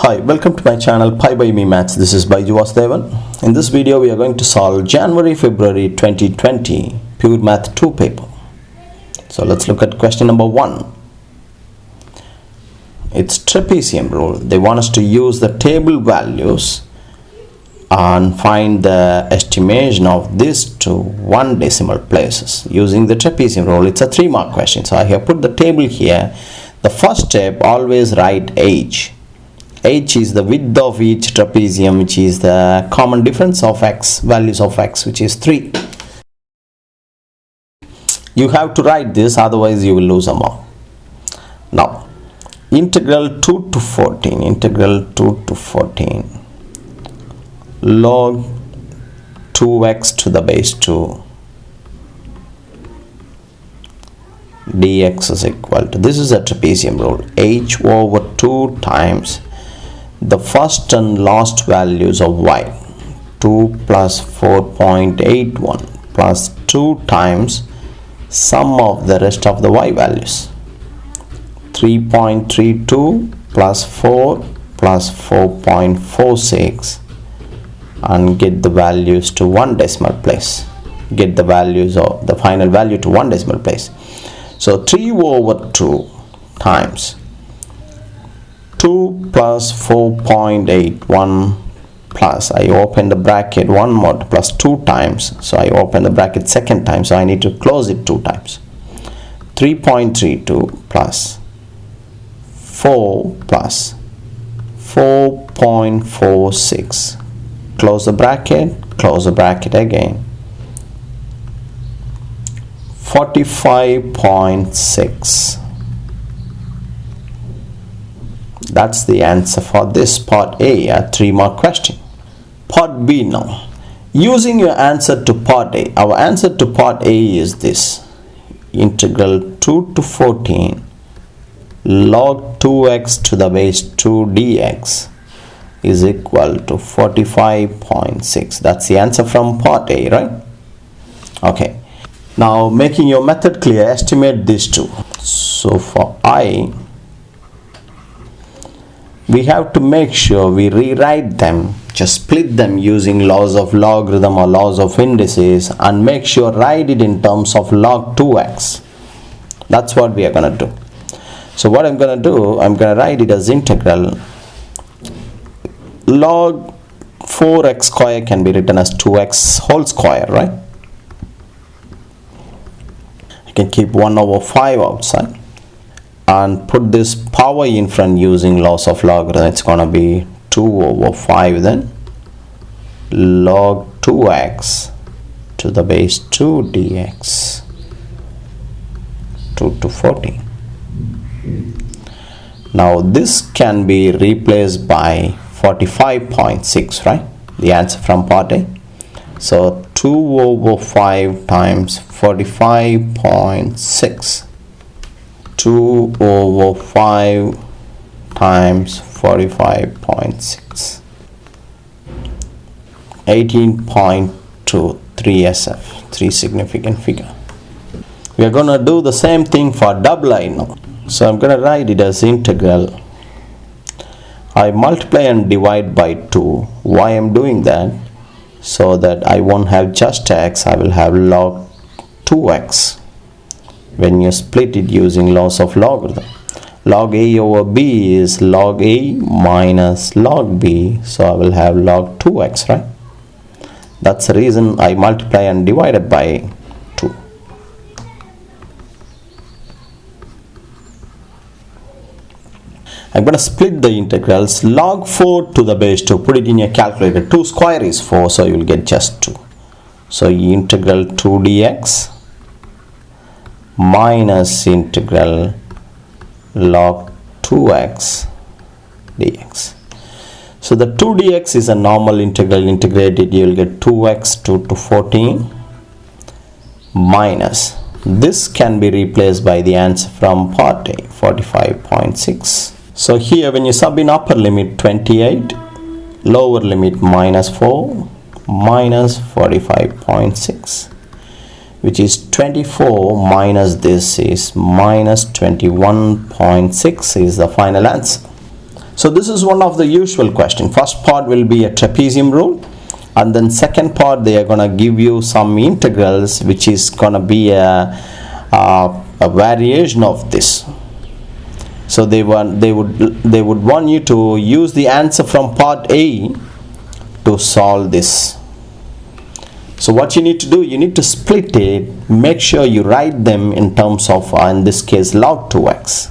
Hi, welcome to my channel pibyme Maths. This is Devan. In this video we are going to solve January-February 2020 Pure Math 2 paper. So let's look at question number 1. It's trapezium rule. They want us to use the table values and find the estimation of this to 1 decimal places using the trapezium rule. It's a 3-mark question. So I have put the table here. The first step, always write h. H is the width of each trapezium, which is the common difference of x, values of x, which is 3. You have to write this, otherwise you will lose a mark. Now, integral 2 to 14, log 2x to the base 2 dx is equal to, this is a trapezium rule, h over 2 times the first and last values of y, 2 plus 4.81 plus 2 times sum of the rest of the y values, 3.32 plus 4 plus 4.46, and get the values to 1 decimal place. Get the values of the final value to 1 decimal place. So 3 over 2 times 2 plus 4.81 plus, I open the bracket one more, plus 2 times, so I open the bracket second time, so I need to close it 2 times, 3.32 plus 4 plus 4.46, close the bracket again, 45.6. That's the answer for this part A, a 3-mark question. Part B now. Using your answer to part A, our answer to part A is this. Integral 2 to 14 log 2x to the base 2 dx is equal to 45.6. That's the answer from part A, right? Okay. Now, making your method clear, estimate these two. So for I, we have to make sure we rewrite them, just split them using laws of logarithm or laws of indices, and make sure write it in terms of log 2x. That's what we are going to do. So what I'm going to do, I'm going to write it as integral log 4x square can be written as 2x whole square, right? I can keep 1 over 5 outside and put this power in front using laws of logarithm. It's going to be 2 over 5 then log 2x to the base 2 dx 2 to 14. Now this can be replaced by 45.6, right? The answer from part A. So 2 over 5 times 45.6. 2 over 5 times 45.6. 18.2, 3SF, 3 significant figure. We are going to do the same thing for double I now. So I'm going to write it as integral. I multiply and divide by 2. Why I'm doing that? So that I won't have just x, I will have log 2x. When you split it using laws of logarithm, log a over b is log a minus log b, so I will have log 2x, right? That's the reason I multiply and divide it by 2. I'm going to split the integrals. Log 4 to the base 2, put it in your calculator. 2 square is 4, so you will get just 2. So integral 2 dx minus integral log 2x dx. So the 2 dx is a normal integral. Integrated, you will get 2x 2 to 14 minus, this can be replaced by the answer from part A, 45.6. So here when you sub in upper limit 28, lower limit minus 4 minus 45.6, which is 24 minus this is minus 21.6 is the final answer. So this is one of the usual question. First part will be a trapezium rule, and then second part they are going to give you some integrals, which is going to be a variation of this. So they would want you to use the answer from part A to solve this. So what you need to do, you need to split it, make sure you write them in terms of in this case log 2x.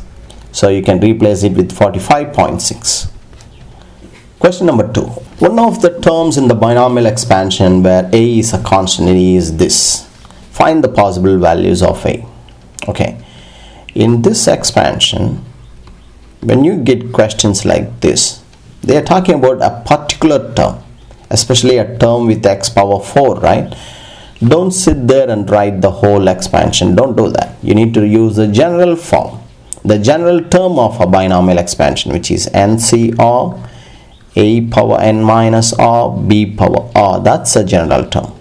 So you can replace it with 45.6. Question number 2. One of the terms in the binomial expansion where a is a constant is this. Find the possible values of a. Okay. In this expansion, when you get questions like this, they are talking about a particular term, especially a term with x power 4, right? Don't sit there and write the whole expansion. Don't do that. You need to use the general form. The general term of a binomial expansion, which is NCR, a power n minus r, b power r. That's a general term.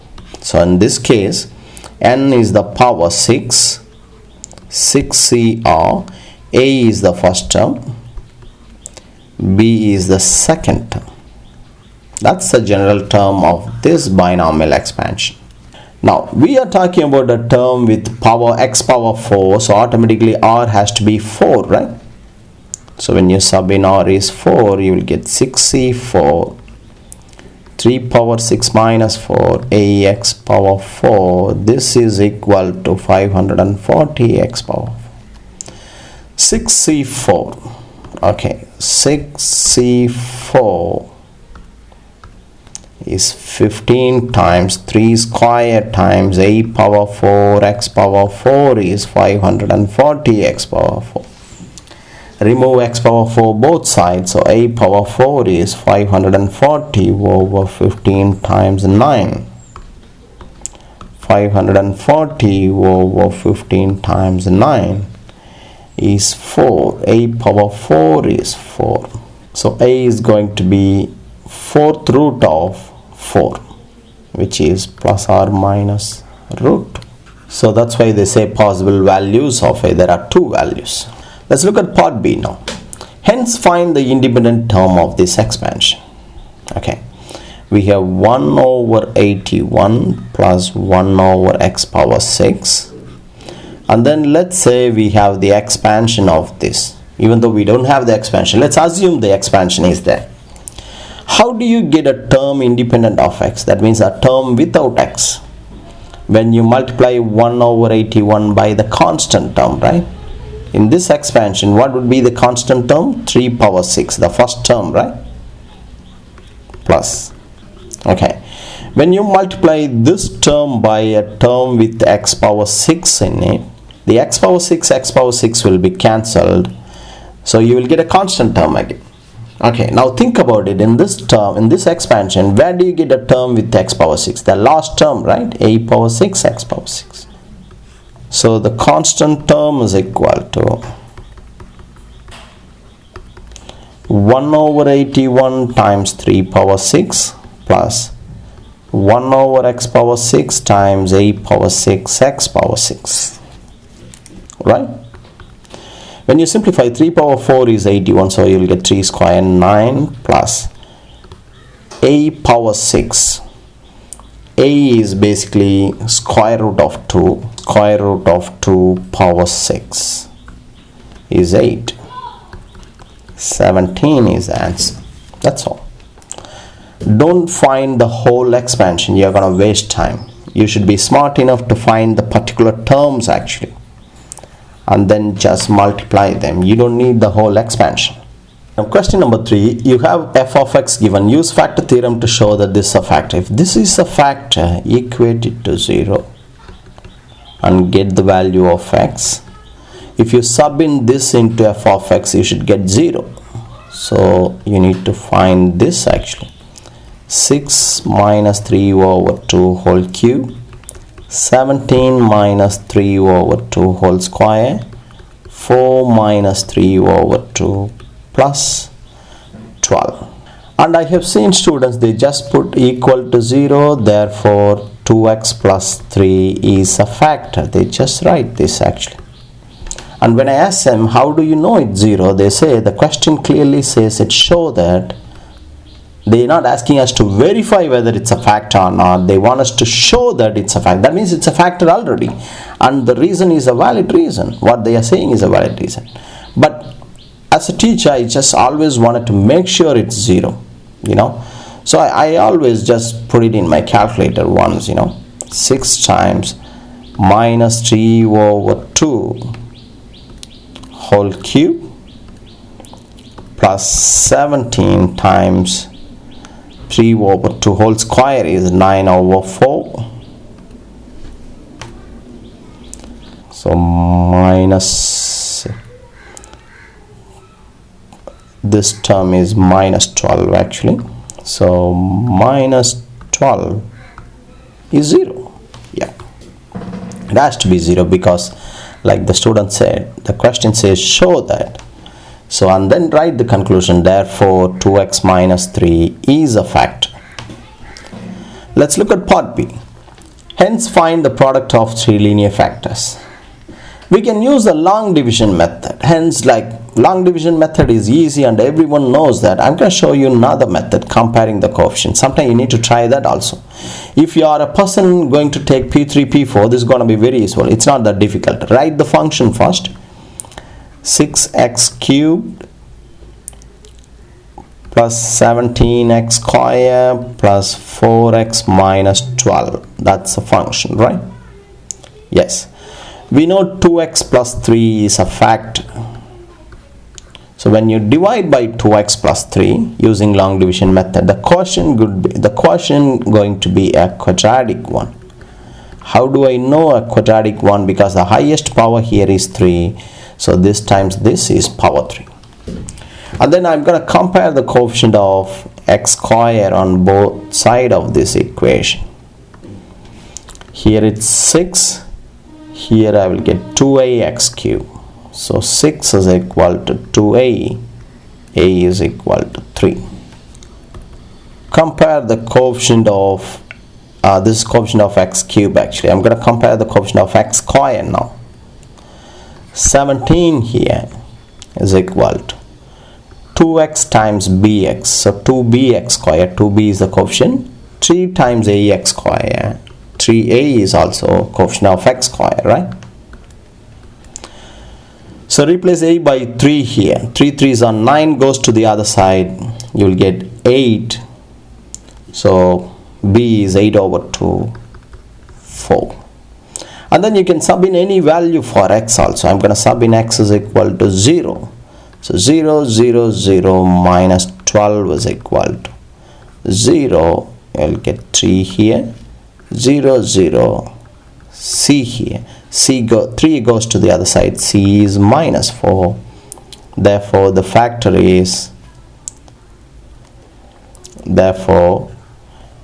So in this case, n is the power 6, 6cr, a is the first term, b is the second term. That's the general term of this binomial expansion. Now we are talking about a term with power x power 4, so automatically r has to be 4, right? So when you sub in r is 4, you will get 6c4, 3 power 6 minus 4, ax power 4. This is equal to 540 x power 4. 6c4, okay, 6c4 is 15 times 3 square times a power 4 x power 4 is 540 x power 4. Remove x power 4 both sides, so a power 4 is 540 over 15 times 9. 540 over 15 times 9 is 4. A power 4 is 4. So a is going to be 4th root of 4, which is plus or minus root. So that's why they say possible values of a. There are two values. Let's look at part B now. Hence find the independent term of this expansion. Okay, we have 1 over 81 plus 1 over x power 6, and then let's say we have the expansion of this. Even though we don't have the expansion, let's assume the expansion is there. How do you get a term independent of x? That means a term without x. When you multiply 1 over 81 by the constant term, right? In this expansion, what would be the constant term? 3 power 6, the first term, right? Plus. Okay. When you multiply this term by a term with x power 6 in it, the x power 6 will be cancelled. So you will get a constant term again. Okay, now think about it. In this term, in this expansion, where do you get a term with x power 6? The last term, right? A power 6, x power 6. So the constant term is equal to 1 over 81 times 3 power 6 plus 1 over x power 6 times a power 6 x power 6. Right? When you simplify, 3 power 4 is 81, so you will get 3 square 9 plus a power 6. A is basically square root of 2. Square root of 2 power 6 is 8. 17 is the answer. That's all. Don't find the whole expansion. You're going to waste time. You should be smart enough to find the particular terms actually, and then just multiply them. You don't need the whole expansion. Now question number 3, you have f of x given. Use factor theorem to show that this is a factor. If this is a factor, equate it to 0 and get the value of x. If you sub in this into f of x, you should get 0. So you need to find this actually. 6 minus 3 over 2 whole cube, 17 minus 3 over 2 whole square, 4 minus 3 over 2 plus 12. And I have seen students, they just put equal to 0, therefore 2x plus 3 is a factor. They just write this actually. And when I ask them, how do you know it's 0? They say, the question clearly says it show that. They're not asking us to verify whether it's a factor or not. They want us to show that it's a factor. That means it's a factor already. And the reason is a valid reason. What they are saying is a valid reason. But as a teacher, I just always wanted to make sure it's 0, you know. So I always just put it in my calculator once, you know. 6 times minus 3 over 2 whole cube plus 17 times 3 over 2 whole square is 9 over 4. So minus, this term is minus 12 actually. So minus 12 is 0. Yeah, it has to be 0 because, like the student said, the question says show that. So, and then write the conclusion, therefore 2x minus 3 is a factor. Let's look at part B. Hence find the product of 3 linear factors. We can use the long division method. Hence, like, long division method is easy and everyone knows that. I'm going to show you another method, comparing the coefficients. Sometimes you need to try that also. If you are a person going to take P3, P4, this is going to be very useful. It's not that difficult. Write the function first. 6x cubed plus 17x square plus 4x minus 12. That's a function, right? Yes. We know 2x plus 3 is a factor. So when you divide by 2x plus 3 using long division method, the quotient going to be a quadratic one. How do I know a quadratic one? Because the highest power here is 3. So this times this is power 3. And then I'm going to compare the coefficient of x square on both sides of this equation. Here it's 6. Here I will get 2ax cubed. So 6 is equal to 2a. A is equal to 3. Compare the coefficient of, this is coefficient of x cubed actually. I'm going to compare the coefficient of x square now. 17 here is equal to 2x times bx. So 2bx square, 2b is the coefficient. 3 times ax square. 3a is also coefficient of x square, right? So replace a by 3 here. 3 3s are 9, goes to the other side. You will get 8. So b is 8 over 2, 4. And then you can sub in any value for x also. I'm going to sub in x is equal to 0. So 0, 0, 0 minus 12 is equal to 0. You'll get 3 here. 0, 0, c here. 3 goes to the other side. C is minus 4. Therefore, the factor is,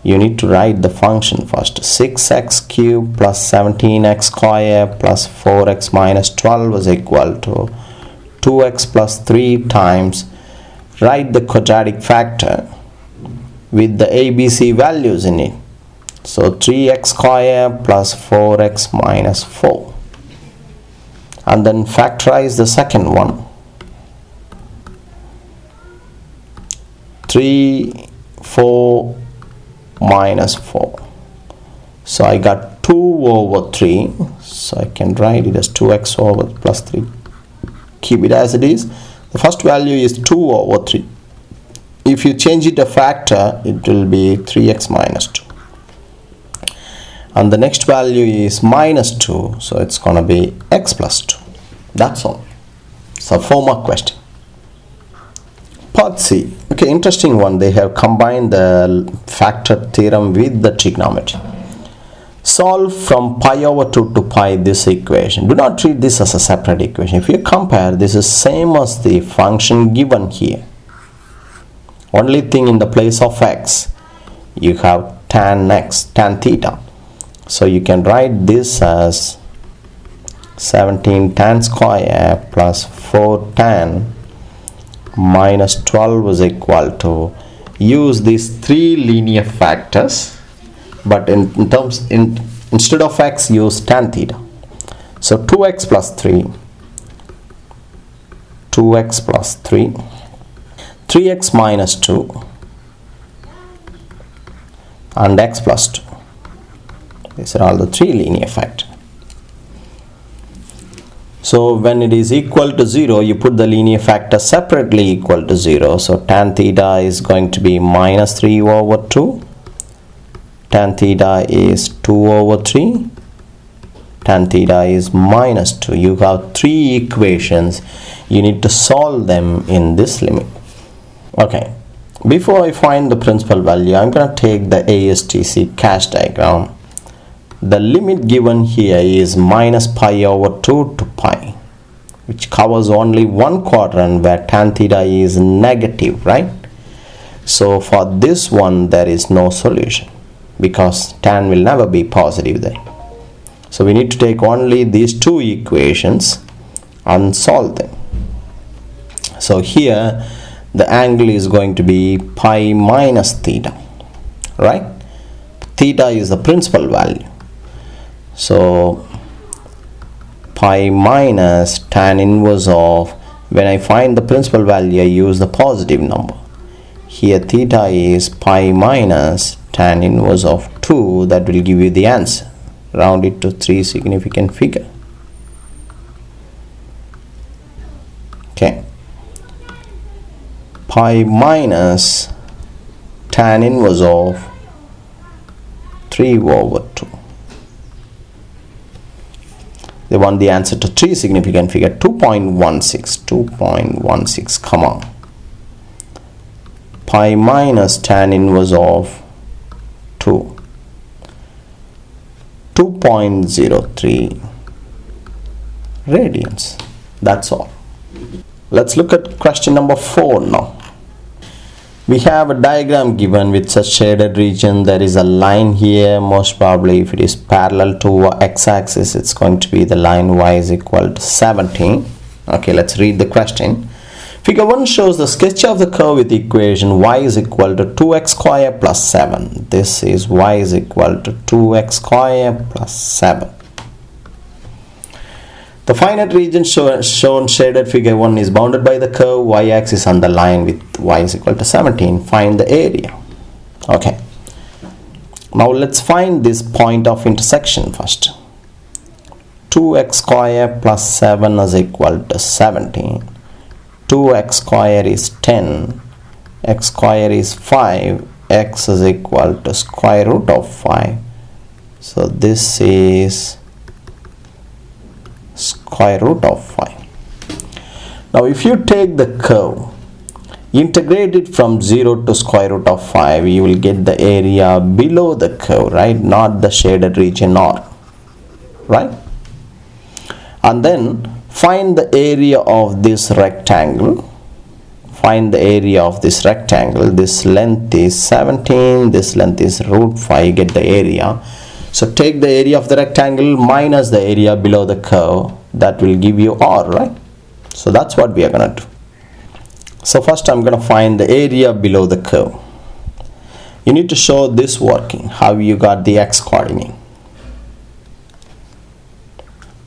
you need to write the function first. 6x cubed plus 17x square plus 4x minus 12 is equal to 2x plus 3 times, write the quadratic factor with the ABC values in it. So 3x square plus 4x minus 4. And then factorize the second one. 3, 4, minus 4. So I got 2 over 3. So I can write it as 2x over plus 3. Keep it as it is. The first value is 2 over 3. If you change it a factor, it will be 3x minus 2. And the next value is minus 2. So it's going to be x plus 2. That's all. So 4 mark question. Part C. Okay, interesting one. They have combined the factor theorem with the trigonometry. Solve from pi over 2 to pi this equation. Do not treat this as a separate equation. If you compare, this is same as the function given here. Only thing, in the place of x, you have tan theta. So you can write this as 17 tan square plus 4 tan minus 12 is equal to, use these 3 linear factors, but instead of x, use tan theta. So 2x plus 3 2x plus 3, 3x minus 2, and x plus 2. These are all the three linear factors. So when it is equal to 0, you put the linear factor separately equal to 0. So tan theta is going to be minus 3 over 2. Tan theta is 2 over 3. Tan theta is minus 2. You have three equations. You need to solve them in this limit. Okay. Before I find the principal value, I'm going to take the ASTC cache diagram. The limit given here is minus pi over 2 to pi, which covers only one quadrant where tan theta is negative, right? So for this one, there is no solution because tan will never be positive there. So we need to take only these two equations and solve them. So here the angle is going to be pi minus theta, right? Theta is the principal value. So pi minus tan inverse of, when I find the principal value, I use the positive number. Here theta is pi minus tan inverse of 2. That will give you the answer. Round it to 3 significant figure. Okay. Pi minus tan inverse of 3 over 2. They want the answer to 3 significant figure. 2.16, come on. Pi minus tan inverse of 2. 2.03 radians. That's all. Let's look at question number 4 now. We have a diagram given with such shaded region. There is a line here. Most probably if it is parallel to x-axis, it's going to be the line y is equal to 17. Okay, let's read the question. Figure 1 shows the sketch of the curve with the equation y is equal to 2x square plus 7. This is y is equal to 2x square plus 7. The finite region shown shaded figure 1 is bounded by the curve y-axis on the line with y is equal to 17. Find the area. Okay. Now let's find this point of intersection first. 2x square plus 7 is equal to 17. 2x square is 10. X square is 5. X is equal to square root of 5. So this is square root of 5. Now if you take the curve, integrate it from 0 to square root of 5, you will get the area below the curve, right? Not the shaded region R, right? And then find the area of this rectangle. Find the area of this rectangle. This length is 17, this length is root 5, get the area. So take the area of the rectangle minus the area below the curve. That will give you R, right? So that's what we are going to do. So first I'm going to find the area below the curve. You need to show this working, how you got the x coordinate.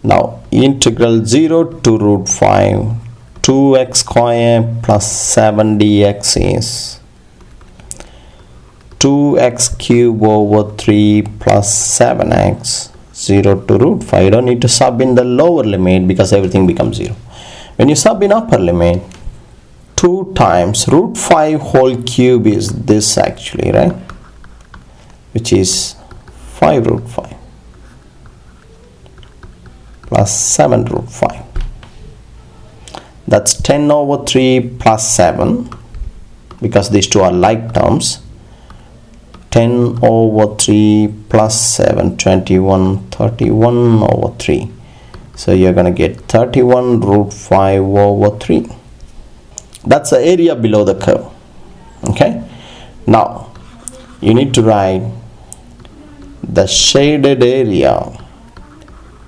Now integral 0 to root 5, 2x square plus 7 dx is 2x cube over 3 plus 7x, 0 to root 5. You don't need to sub in the lower limit because everything becomes 0. When you sub in upper limit, 2 times root 5 whole cube is this actually, right? Which is 5 root 5 plus 7 root 5. That's 10 over 3 plus 7 because these two are like terms. 10 over 3 plus 7, 21, 31 over 3. So you're going to get 31 root 5 over 3. That's the area below the curve. Okay. Now you need to write the shaded area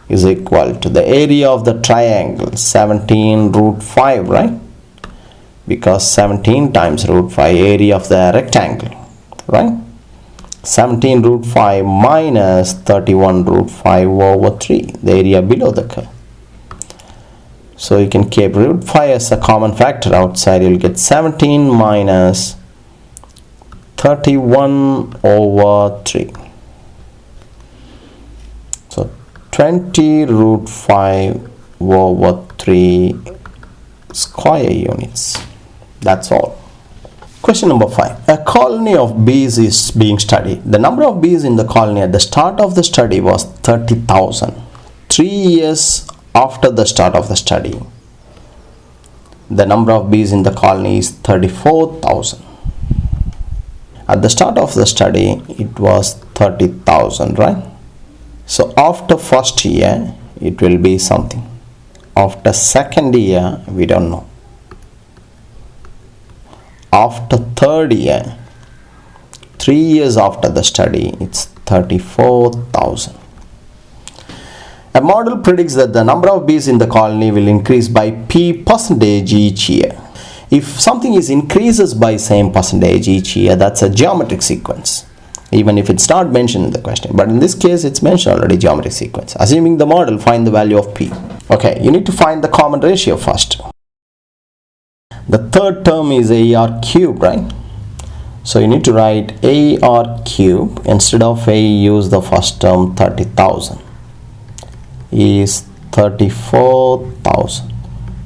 is equal to the area of the triangle 17 root 5, right? Because 17 times root 5 area of the rectangle, right? 17 root 5 minus 31 root 5 over 3, the area below the curve. So you can keep root 5 as a common factor outside. You'll get 17 minus 31 over 3. So 20 root 5 over 3 square units. That's all. Question number 5. A colony of bees is being studied. The number of bees in the colony at the start of the study was 30,000. 3 years after the start of the study, the number of bees in the colony is 34,000. At the start of the study, it was 30,000, right? So after first year, it will be something. After second year, we don't know. After third year, 3 years after the study, it's 34,000. A model predicts that the number of bees in the colony will increase by p% each year. If something increases by same percentage each year, that's a geometric sequence, even if it's not mentioned in the question. But in this case, it's mentioned already, geometric sequence. Assuming the model, find the value of p. Okay, you need to find the common ratio first. The third term is AR cube, right? So you need to write AR cube. Instead of A, use the first term, 30,000. Is 34,000.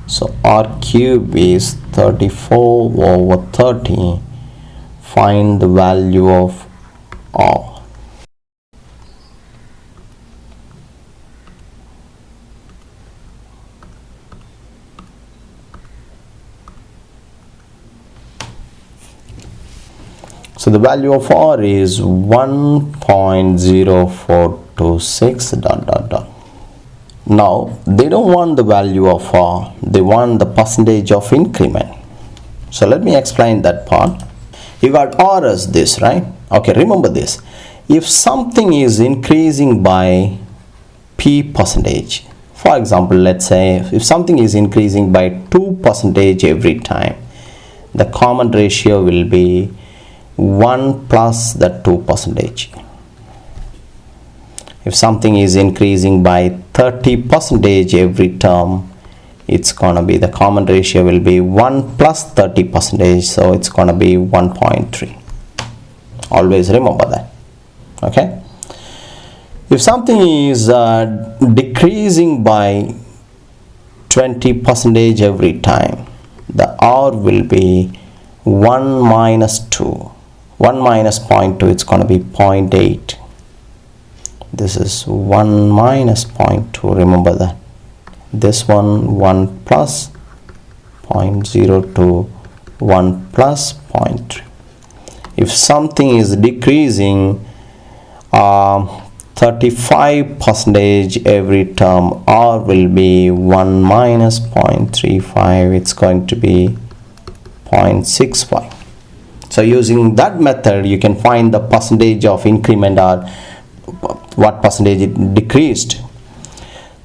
So R cube is 34 over 30. Find the value of R. So the value of R is 1.0426 ... Now they don't want the value of R, they want the percentage of increment. So let me explain that part. You got R as this, right? Okay, remember this. If something is increasing by p%, for example, let's say if something is increasing by 2% every time, the common ratio will be 1 plus the 2%. If something is increasing by 30% every term, it's gonna be, the common ratio will be 1 plus 30%, so it's gonna be 1.3. Always remember that. Okay. If something is decreasing by 20% every time, the R will be 1 minus 2. 1 minus 0.2, it's gonna be 0.8. This is 1 minus 0.2, remember that. This one 1 plus 0.02, 1 plus 0.3. If something is decreasing 35% every term, R will be 1 minus 0.35, it's going to be 0.65. So using that method, you can find the percentage of increment or what percentage it decreased.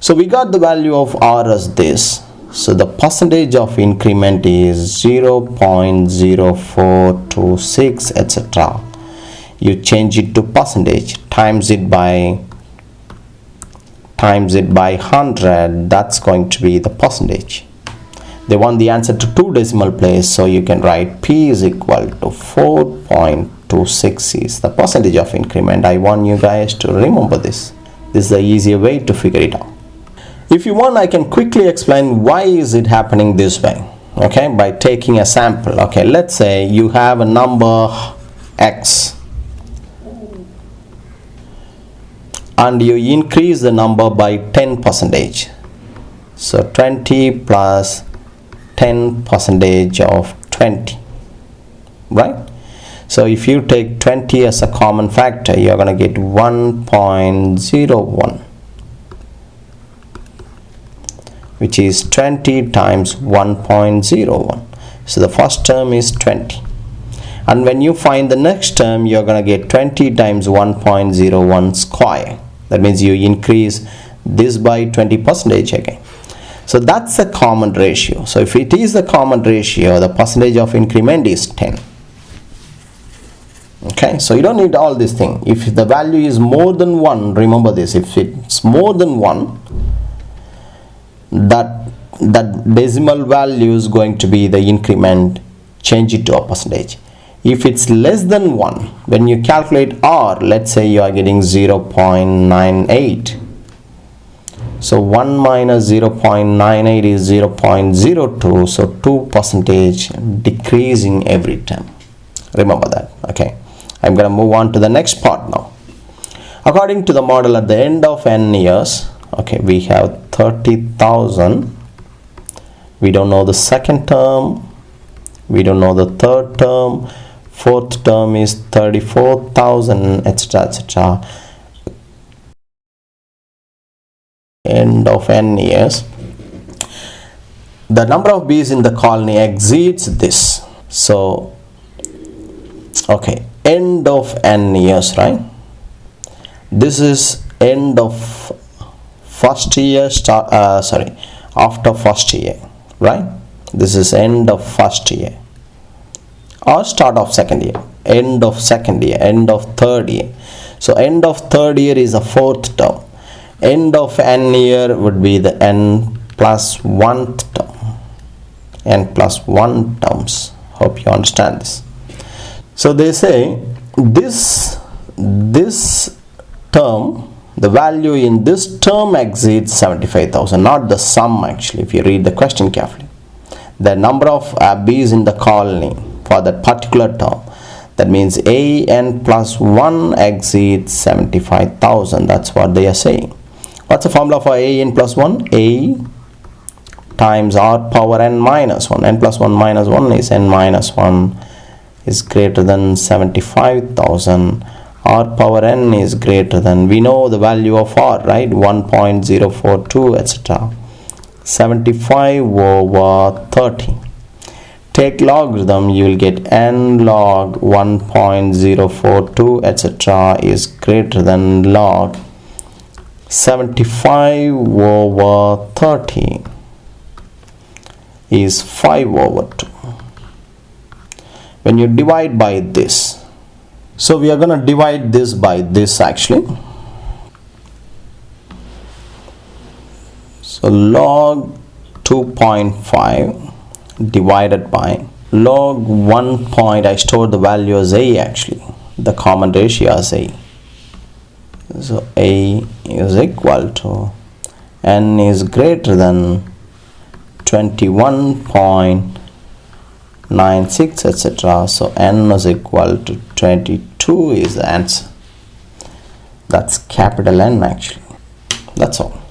So we got the value of R as this. So the percentage of increment is 0.0426, etc. You change it to percentage, times it by 100, that's going to be the percentage. They want the answer to 2 decimal place, so you can write P is equal to 4.26 is the percentage of increment. I want you guys to remember this. This is the easier way to figure it out. If you want, I can quickly explain why is it happening this way. Okay, by taking a sample. Okay, let's say you have a number X and you increase the number by 10%. So 20 plus 10% of 20, right? So if you take 20 as a common factor, you're going to get 1.01, which is 20 times 1.01. So the first term is 20. And when you find the next term, you're going to get 20 times 1.01 square. That means you increase this by 20% again. So that's a common ratio. So if it is the common ratio, the percentage of increment is 10. Okay, so you don't need all this thing. If the value is more than 1, remember this, if it's more than 1, that that decimal value is going to be the increment, change it to a percentage. If it's less than 1, when you calculate R, let's say you are getting 0.98. So 1 minus 0.98 is 0.02, so 2% decreasing every time. Remember that, okay? I'm going to move on to the next part now. According to the model, at the end of n years, okay, we have 30,000. We don't know the second term, we don't know the third term, fourth term is 34,000, etc., etc. End of n years, the number of bees in the colony exceeds this. So okay, end of n years, right? This is end of first year, after first year, right? This is end of first year or start of second year, end of second year, end of third year. So end of third year is the fourth term. End of n year would be the n plus 1 term, n plus 1 terms. Hope you understand this. So they say this term, the value in this term exceeds 75,000, not the sum actually, if you read the question carefully. The number of bees in the colony for that particular term, that means a n plus 1 exceeds 75,000. That's what they are saying. What's the formula for a n plus 1? A times r power n minus 1. N plus 1 minus 1 is n minus 1 is greater than 75,000. R power n is greater than, we know the value of r, right? 1.042, etc. 75 over 30. Take logarithm, you will get n log 1.042, etc. is greater than log 75 over 30 is 5 over 2. When you divide by this, so we are going to divide this by this actually. So log 2.5 divided by log 1 point, I stored the value as a actually, the common ratio as a. So a is equal to n is greater than 21.96, etc. So n is equal to 22 is the answer. That's capital N actually. That's all.